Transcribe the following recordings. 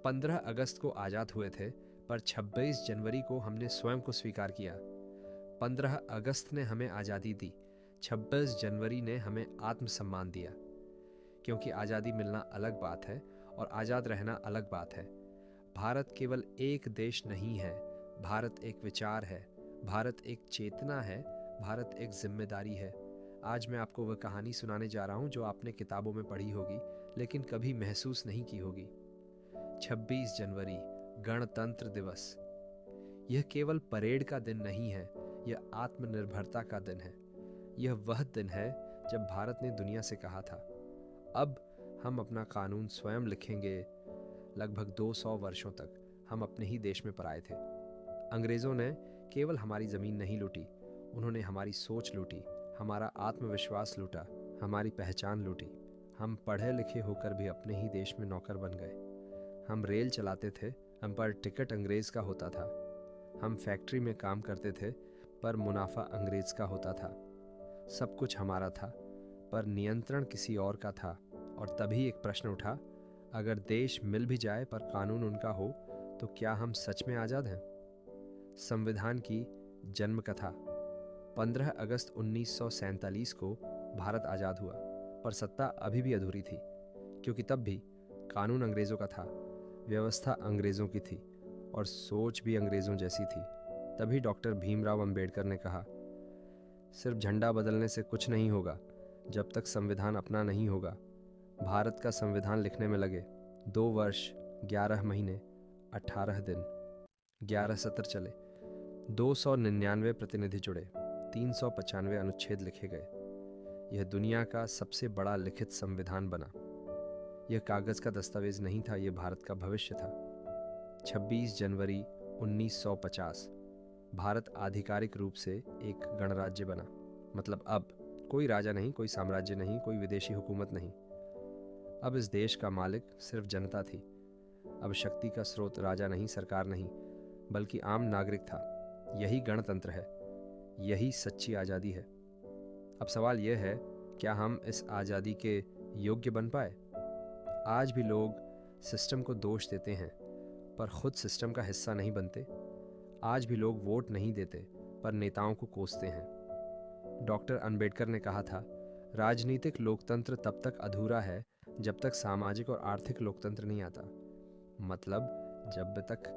15 अगस्त को आज़ाद हुए थे, पर 26 जनवरी को हमने स्वयं को स्वीकार किया। 15 अगस्त ने हमें आज़ादी दी, 26 जनवरी ने हमें आत्मसम्मान दिया। क्योंकि आज़ादी मिलना अलग बात है और आज़ाद रहना अलग बात है। भारत केवल एक देश नहीं है, भारत एक विचार है, भारत एक चेतना है, भारत एक जिम्मेदारी है। आज मैं आपको वह कहानी सुनाने जा रहा हूँ जो आपने किताबों में पढ़ी होगी लेकिन कभी महसूस नहीं की होगी। 26 जनवरी, गणतंत्र दिवस। यह केवल परेड का दिन नहीं है, यह आत्मनिर्भरता का दिन है। यह वह दिन है जब भारत ने दुनिया से कहा था, अब हम अपना कानून स्वयं लिखेंगे। लगभग 200 वर्षों तक हम अपने ही देश में पराए थे। अंग्रेजों ने केवल हमारी जमीन नहीं लूटी, उन्होंने हमारी सोच लूटी, हमारा आत्मविश्वास लूटा, हमारी पहचान लूटी। हम पढ़े लिखे होकर भी अपने ही देश में नौकर बन गए। हम रेल चलाते थे, हम पर टिकट अंग्रेज का होता था। हम फैक्ट्री में काम करते थे, पर मुनाफा अंग्रेज का होता था। सब कुछ हमारा था, पर नियंत्रण किसी और का था। और तभी एक प्रश्न उठा, अगर देश मिल भी जाए पर कानून उनका हो, तो क्या हम सच में आज़ाद हैं? संविधान की जन्म कथा। 15 अगस्त 1947 को भारत आज़ाद हुआ, पर सत्ता अभी भी अधूरी थी, क्योंकि तब भी कानून अंग्रेज़ों का था, व्यवस्था अंग्रेज़ों की थी और सोच भी अंग्रेज़ों जैसी थी। तभी डॉक्टर भीमराव अंबेडकर ने कहा, सिर्फ झंडा बदलने से कुछ नहीं होगा जब तक संविधान अपना नहीं होगा। भारत का संविधान लिखने में लगे 2 वर्ष 11 महीने 18 दिन, 11 सत्र चले, 299 प्रतिनिधि जुड़े, 395 अनुच्छेद लिखे गए। यह दुनिया का सबसे बड़ा लिखित संविधान बना। यह कागज का दस्तावेज नहीं था, यह भारत का भविष्य था। 26 जनवरी 1950 भारत आधिकारिक रूप से एक गणराज्य बना। मतलब अब कोई राजा नहीं, कोई साम्राज्य नहीं, कोई विदेशी हुकूमत नहीं। अब इस देश का मालिक सिर्फ जनता थी। अब शक्ति का स्रोत राजा नहीं, सरकार नहीं, बल्कि आम नागरिक था। यही गणतंत्र है, यही सच्ची आज़ादी है। अब सवाल यह है, क्या हम इस आज़ादी के योग्य बन पाए? आज भी लोग सिस्टम को दोष देते हैं, पर खुद सिस्टम का हिस्सा नहीं बनते। आज भी लोग वोट नहीं देते, पर नेताओं को कोसते हैं। डॉक्टर अंबेडकर ने कहा था, राजनीतिक लोकतंत्र तब तक अधूरा है जब तक सामाजिक और आर्थिक लोकतंत्र नहीं आता। मतलब जब तक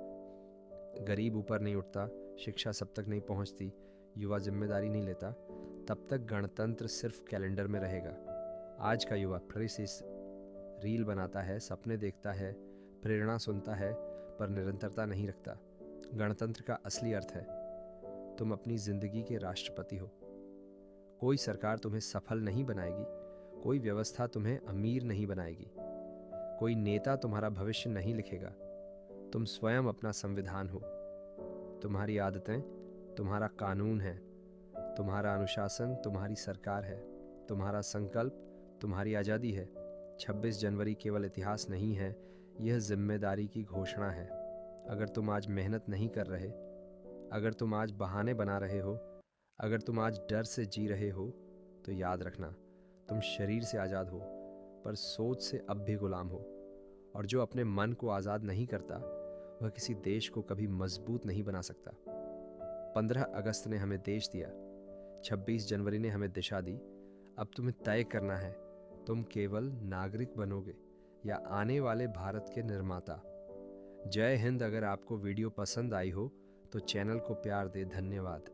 गरीब ऊपर नहीं उठता, शिक्षा सब तक नहीं पहुंचती, युवा जिम्मेदारी नहीं लेता, तब तक गणतंत्र सिर्फ कैलेंडर में रहेगा। आज का युवा फिर से रील बनाता है, सपने देखता है, प्रेरणा सुनता है, पर निरंतरता नहीं रखता। गणतंत्र का असली अर्थ है, तुम अपनी जिंदगी के राष्ट्रपति हो। कोई सरकार तुम्हें सफल नहीं बनाएगी, कोई व्यवस्था तुम्हें अमीर नहीं बनाएगी, कोई नेता तुम्हारा भविष्य नहीं लिखेगा। तुम स्वयं अपना संविधान हो। तुम्हारी आदतें तुम्हारा कानून है, तुम्हारा अनुशासन तुम्हारी सरकार है, तुम्हारा संकल्प तुम्हारी आज़ादी है। 26 जनवरी केवल इतिहास नहीं है, यह जिम्मेदारी की घोषणा है। अगर तुम आज मेहनत नहीं कर रहे, अगर तुम आज बहाने बना रहे हो, अगर तुम आज डर से जी रहे हो, तो याद रखना, तुम शरीर से आज़ाद हो, पर सोच से अब भी गुलाम हो। और जो अपने मन को आज़ाद नहीं करता, वह किसी देश को कभी मजबूत नहीं बना सकता। 15 अगस्त ने हमें देश दिया, 26 जनवरी ने हमें दिशा दी। अब तुम्हें तय करना है, तुम केवल नागरिक बनोगे या आने वाले भारत के निर्माता। जय हिंद। अगर आपको वीडियो पसंद आई हो तो चैनल को प्यार दे। धन्यवाद।